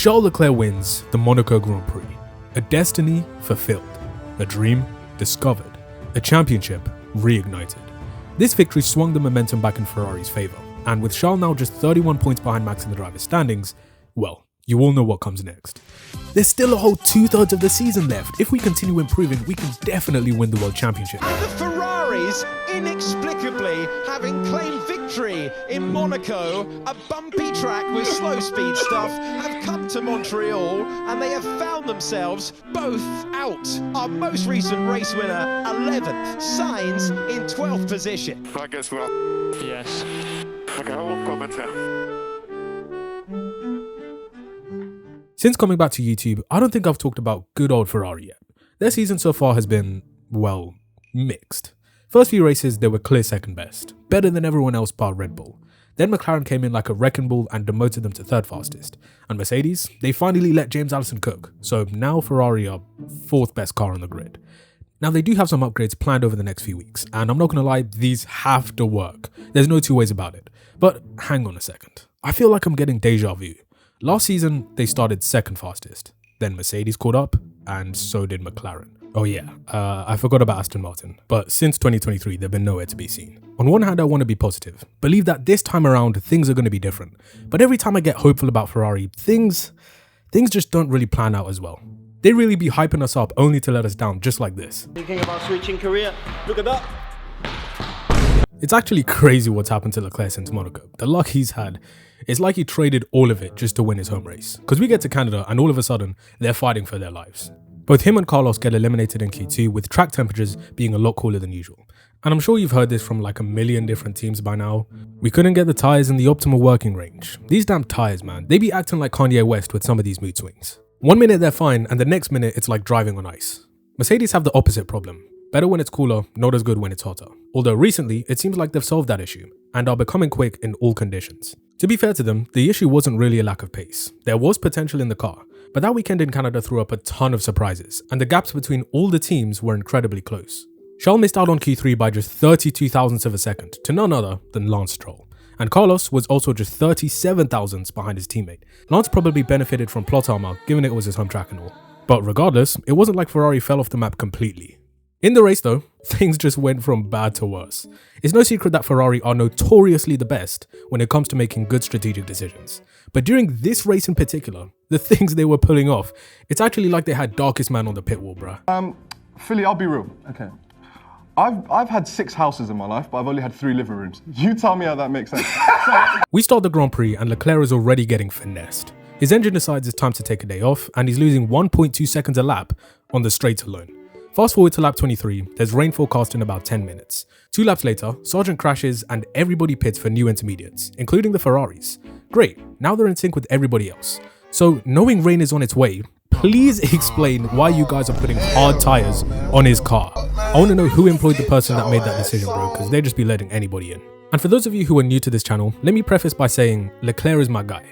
Charles Leclerc wins the Monaco Grand Prix. A destiny fulfilled, a dream discovered, a championship reignited. This victory swung the momentum back in Ferrari's favour, and with Charles now just 31 points behind Max in the driver's standings, well, you all know what comes next. There's still a whole 2/3 of the season left. If we continue improving, we can definitely win the World Championship. And the Ferraris, inexplicably having claimed victory in Monaco, a bumpy track with slow speed stuff, have come to Montreal and they have found themselves both out. Our most recent race winner, 11th, Sainz in 12th position. I guess not. Yes. Okay, I won't comment here. Since coming back to YouTube, I don't think I've talked about good old Ferrari yet. Their season so far has been, well, mixed. First few races, they were clear second best, better than everyone else bar Red Bull. Then McLaren came in like a wrecking ball and demoted them to third fastest. And Mercedes, they finally let James Allison cook, so now Ferrari are fourth best car on the grid. Now they do have some upgrades planned over the next few weeks, and I'm not gonna lie, these have to work. There's no two ways about it. But hang on a second. I feel like I'm getting deja vu. Last season, they started second fastest. Then Mercedes caught up, and so did McLaren. Oh yeah, I forgot about Aston Martin. But since 2023, they've been nowhere to be seen. On one hand, I want to be positive. Believe that this time around, things are going to be different. But every time I get hopeful about Ferrari, things just don't really plan out as well. They really be hyping us up only to let us down, just like this. Thinking about switching career. Look at that. It's actually crazy what's happened to Leclerc since Monaco. The luck he's had, it's like he traded all of it just to win his home race. Because we get to Canada and all of a sudden, they're fighting for their lives. Both him and Carlos get eliminated in Q2 with track temperatures being a lot cooler than usual. And I'm sure you've heard this from like a million different teams by now. We couldn't get the tyres in the optimal working range. These damn tyres, man, they be acting like Kanye West with some of these mood swings. One minute they're fine and the next minute it's like driving on ice. Mercedes have the opposite problem. Better when it's cooler, not as good when it's hotter. Although recently, it seems like they've solved that issue and are becoming quick in all conditions. To be fair to them, the issue wasn't really a lack of pace. There was potential in the car, but that weekend in Canada threw up a ton of surprises, and the gaps between all the teams were incredibly close. Charles missed out on Q3 by just 32 thousandths of a second to none other than Lance Stroll. And Carlos was also just 37 thousandths behind his teammate. Lance probably benefited from plot armor, given it was his home track and all. But regardless, it wasn't like Ferrari fell off the map completely. In the race though, things just went from bad to worse. It's no secret that Ferrari are notoriously the best when it comes to making good strategic decisions. But during this race in particular, the things they were pulling off, it's actually like they had darkest man on the pit wall, bruh. Philly, I'll be real. Okay. I've had 6 houses in my life, but I've only had 3 living rooms. You tell me how that makes sense. We start the Grand Prix and Leclerc is already getting finessed. His engine decides it's time to take a day off and he's losing 1.2 seconds a lap on the straights alone. Fast forward to lap 23, there's rain forecast in about 10 minutes. 2 laps later, Sargent crashes and everybody pits for new intermediates, including the Ferraris. Great, now they're in sync with everybody else. So knowing rain is on its way, please explain why you guys are putting hard tyres on his car. I want to know who employed the person that made that decision, bro, because they'd just be letting anybody in. And for those of you who are new to this channel, let me preface by saying Leclerc is my guy.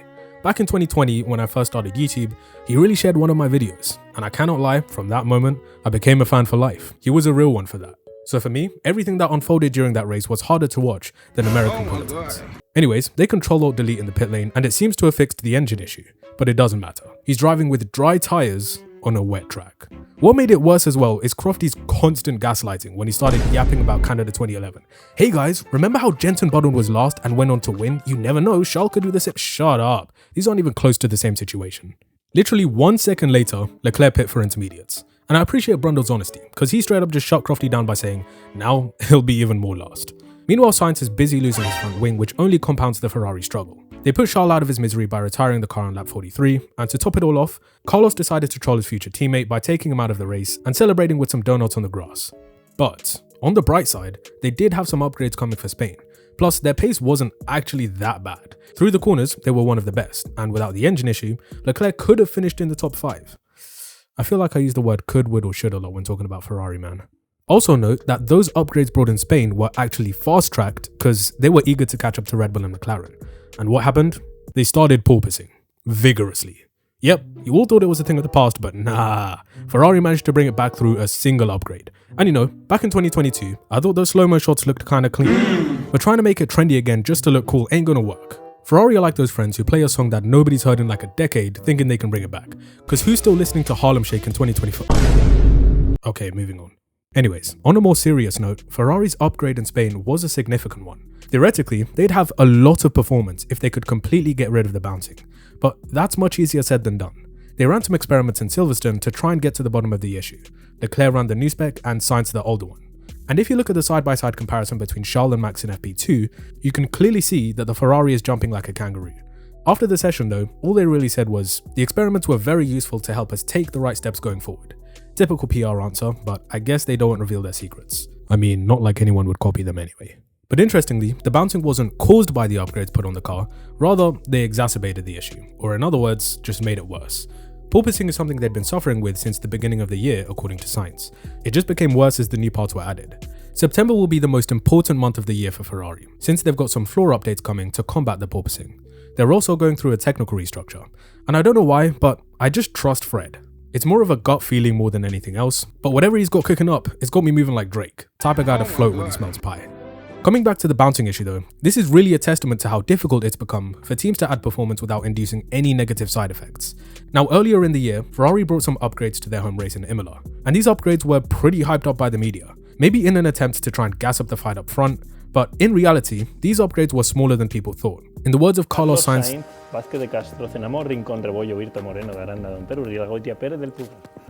Back in 2020, when I first started YouTube, he really shared one of my videos, and I cannot lie, from that moment, I became a fan for life. He was a real one for that. So for me, everything that unfolded during that race was harder to watch than American politics. Anyways, they Control-Alt-Delete in the pit lane, and it seems to have fixed the engine issue, but it doesn't matter. He's driving with dry tyres on a wet track. What made it worse as well is Crofty's constant gaslighting when he started yapping about Canada 2011. Hey guys, remember how Jenson Button was last and went on to win? You never know, Charles could do the same. Shut up. These aren't even close to the same situation. Literally 1 second later, Leclerc pit for intermediates. And I appreciate Brundle's honesty, because he straight up just shut Crofty down by saying, now he'll be even more last. Meanwhile, Sainz is busy losing his front wing, which only compounds the Ferrari struggle. They put Charles out of his misery by retiring the car on lap 43, and to top it all off, Carlos decided to troll his future teammate by taking him out of the race and celebrating with some donuts on the grass. But, on the bright side, they did have some upgrades coming for Spain. Plus, their pace wasn't actually that bad. Through the corners, they were one of the best, and without the engine issue, Leclerc could have finished in the top 5. I feel like I use the word could, would, or should a lot when talking about Ferrari, man. Also note that those upgrades brought in Spain were actually fast-tracked because they were eager to catch up to Red Bull and McLaren. And what happened? They started porpoising. Vigorously. Yep, you all thought it was a thing of the past, but nah. Ferrari managed to bring it back through a single upgrade. And you know, back in 2022, I thought those slow-mo shots looked kinda clean. But trying to make it trendy again just to look cool ain't gonna work. Ferrari are like those friends who play a song that nobody's heard in like a decade thinking they can bring it back. Cause who's still listening to Harlem Shake in 2024? Okay, moving on. Anyways, on a more serious note, Ferrari's upgrade in Spain was a significant one. Theoretically, they'd have a lot of performance if they could completely get rid of the bouncing, but that's much easier said than done. They ran some experiments in Silverstone to try and get to the bottom of the issue. Leclerc ran the new spec and Sainz the older one. And if you look at the side-by-side comparison between Charles and Max in FP2, you can clearly see that the Ferrari is jumping like a kangaroo. After the session though, all they really said was, the experiments were very useful to help us take the right steps going forward. Typical PR answer, but I guess they don't reveal their secrets. I mean, not like anyone would copy them anyway. But interestingly, the bouncing wasn't caused by the upgrades put on the car, rather they exacerbated the issue, or in other words, just made it worse. Porpoising is something they'd been suffering with since the beginning of the year, according to Sainz. It just became worse as the new parts were added. September will be the most important month of the year for Ferrari, since they've got some floor updates coming to combat the porpoising. They're also going through a technical restructure, and I don't know why, but I just trust Fred. It's more of a gut feeling more than anything else, but whatever he's got cooking up, it's got me moving like Drake, type of guy to float when he smells pie. Coming back to the bouncing issue though, this is really a testament to how difficult it's become for teams to add performance without inducing any negative side effects. Now earlier in the year, Ferrari brought some upgrades to their home race in Imola, and these upgrades were pretty hyped up by the media, maybe in an attempt to try and gas up the fight up front, but in reality, these upgrades were smaller than people thought. In the words of Carlos Sainz,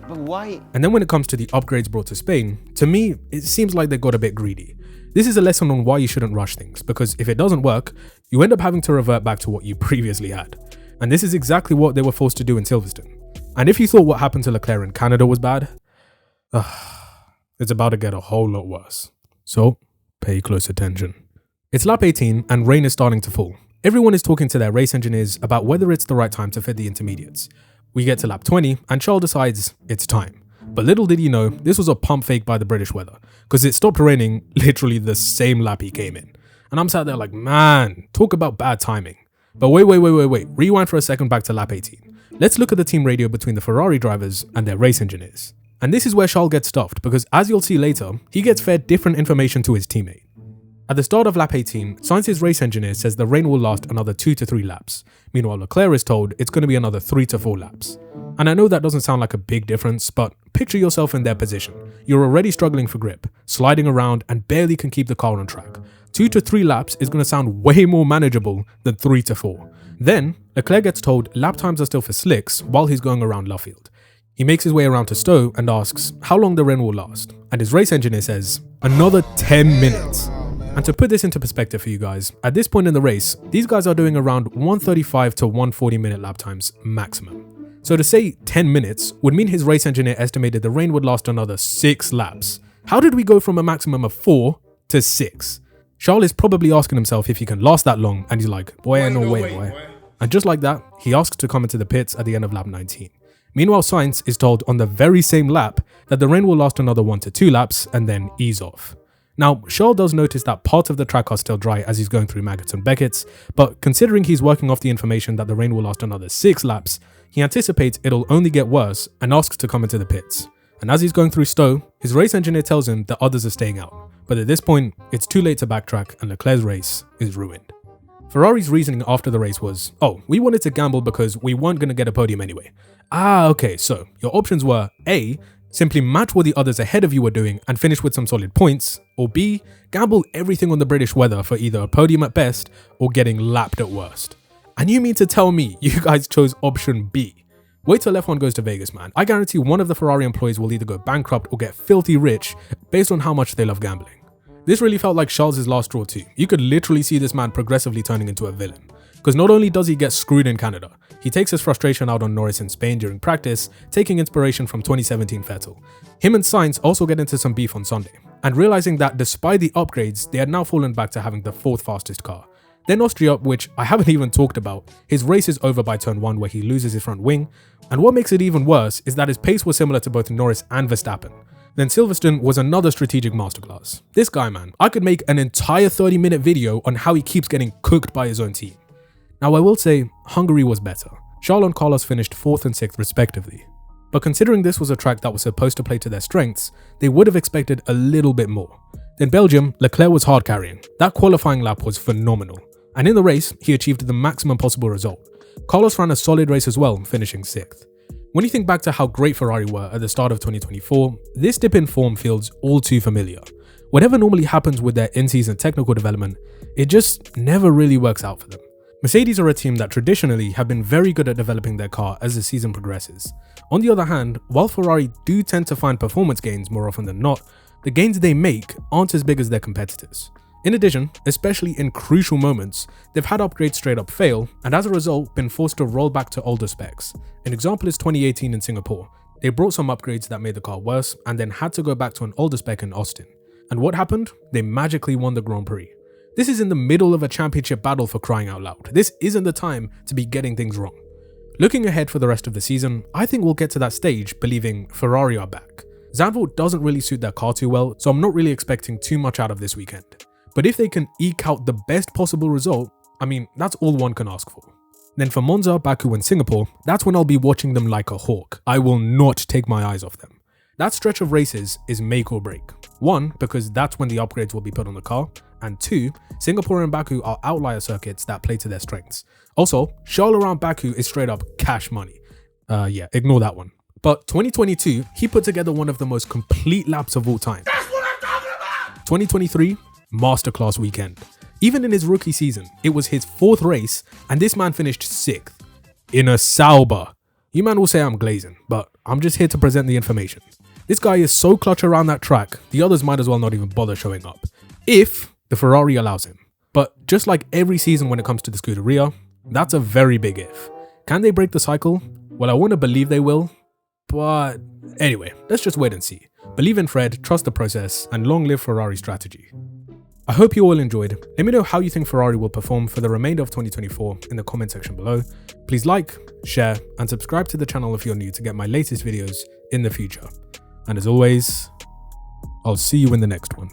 but why? And then when it comes to the upgrades brought to Spain, to me, it seems like they got a bit greedy. This is a lesson on why you shouldn't rush things, because if it doesn't work, you end up having to revert back to what you previously had. And this is exactly what they were forced to do in Silverstone. And if you thought what happened to Leclerc in Canada was bad, it's about to get a whole lot worse. So, pay close attention. It's lap 18 and rain is starting to fall. Everyone is talking to their race engineers about whether it's the right time to fit the intermediates. We get to lap 20 and Charles decides it's time. But little did he know, this was a pump fake by the British weather, because it stopped raining literally the same lap he came in. And I'm sat there like, man, talk about bad timing. But wait, rewind for a second back to lap 18. Let's look at the team radio between the Ferrari drivers and their race engineers. And this is where Charles gets stuffed, because as you'll see later, he gets fed different information to his teammate. At the start of lap 18, Sainz's race engineer says the rain will last another 2 to 3 laps. Meanwhile, Leclerc is told it's going to be another 3 to 4 laps. And I know that doesn't sound like a big difference, but picture yourself in their position. You're already struggling for grip, sliding around and barely can keep the car on track. 2 to 3 laps is going to sound way more manageable than 3 to 4. Then, Leclerc gets told lap times are still for slicks while he's going around Luffield. He makes his way around to Stowe and asks how long the rain will last. And his race engineer says, another 10 minutes. And to put this into perspective for you guys, at this point in the race, these guys are doing around 135 to 140 minute lap times maximum. So to say 10 minutes would mean his race engineer estimated the rain would last another 6 laps. How did we go from a maximum of 4 to 6? Charles is probably asking himself if he can last that long, and he's like, boy. And just like that, he asks to come into the pits at the end of lap 19. Meanwhile, Sainz is told on the very same lap that the rain will last another 1 to 2 laps and then ease off. Now, Charles does notice that parts of the track are still dry as he's going through Maggots and Beckett's, but considering he's working off the information that the rain will last another 6 laps, he anticipates it'll only get worse and asks to come into the pits. And as he's going through Stowe, his race engineer tells him that others are staying out. But at this point, it's too late to backtrack and Leclerc's race is ruined. Ferrari's reasoning after the race was, oh, we wanted to gamble because we weren't going to get a podium anyway. Okay, so your options were A, simply match what the others ahead of you were doing and finish with some solid points, or B, gamble everything on the British weather for either a podium at best or getting lapped at worst. And you mean to tell me you guys chose option B? Wait till F1 goes to Vegas, man. I guarantee one of the Ferrari employees will either go bankrupt or get filthy rich based on how much they love gambling. This really felt like Charles' last straw too. You could literally see this man progressively turning into a villain. Because not only does he get screwed in Canada, he takes his frustration out on Norris in Spain during practice, taking inspiration from 2017 Vettel. Him and Sainz also get into some beef on Sunday, and realizing that despite the upgrades, they had now fallen back to having the 4th fastest car. Then Austria, which I haven't even talked about, his race is over by turn 1 where he loses his front wing, and what makes it even worse is that his pace was similar to both Norris and Verstappen. Then Silverstone was another strategic masterclass. This guy, man, I could make an entire 30-minute video on how he keeps getting cooked by his own team. Now I will say, Hungary was better. Charles and Carlos finished 4th and 6th respectively. But considering this was a track that was supposed to play to their strengths, they would have expected a little bit more. In Belgium, Leclerc was hard carrying. That qualifying lap was phenomenal. And in the race, he achieved the maximum possible result. Carlos ran a solid race as well, finishing 6th. When you think back to how great Ferrari were at the start of 2024, this dip in form feels all too familiar. Whatever normally happens with their in-season technical development, it just never really works out for them. Mercedes are a team that traditionally have been very good at developing their car as the season progresses. On the other hand, while Ferrari do tend to find performance gains more often than not, the gains they make aren't as big as their competitors. In addition, especially in crucial moments, they've had upgrades straight up fail, and as a result, been forced to roll back to older specs. An example is 2018 in Singapore. They brought some upgrades that made the car worse, and then had to go back to an older spec in Austin. And what happened? They magically won the Grand Prix. This is in the middle of a championship battle, for crying out loud. This isn't the time to be getting things wrong. Looking ahead for the rest of the season, I think we'll get to that stage believing Ferrari are back. Zandvoort doesn't really suit their car too well, so I'm not really expecting too much out of this weekend. But if they can eke out the best possible result, I mean, that's all one can ask for. Then for Monza, Baku and Singapore, that's when I'll be watching them like a hawk. I will not take my eyes off them. That stretch of races is make or break. 1, because that's when the upgrades will be put on the car, and 2, Singapore and Baku are outlier circuits that play to their strengths. Also, Charles around Baku is straight up cash money. Yeah, ignore that one. But 2022, he put together one of the most complete laps of all time. That's what I'm talking about! 2023, masterclass weekend. Even in his rookie season, it was his 4th race, and this man finished 6th. In a Sauber. You man will say I'm glazing, but I'm just here to present the information. This guy is so clutch around that track, the others might as well not even bother showing up. If the Ferrari allows him. But just like every season when it comes to the Scuderia, that's a very big if. Can they break the cycle? Well, I want to believe they will. But anyway, let's just wait and see. Believe in Fred, trust the process, and long live Ferrari strategy. I hope you all enjoyed. Let me know how you think Ferrari will perform for the remainder of 2024 in the comment section below. Please like, share, and subscribe to the channel if you're new to get my latest videos in the future. And as always, I'll see you in the next one.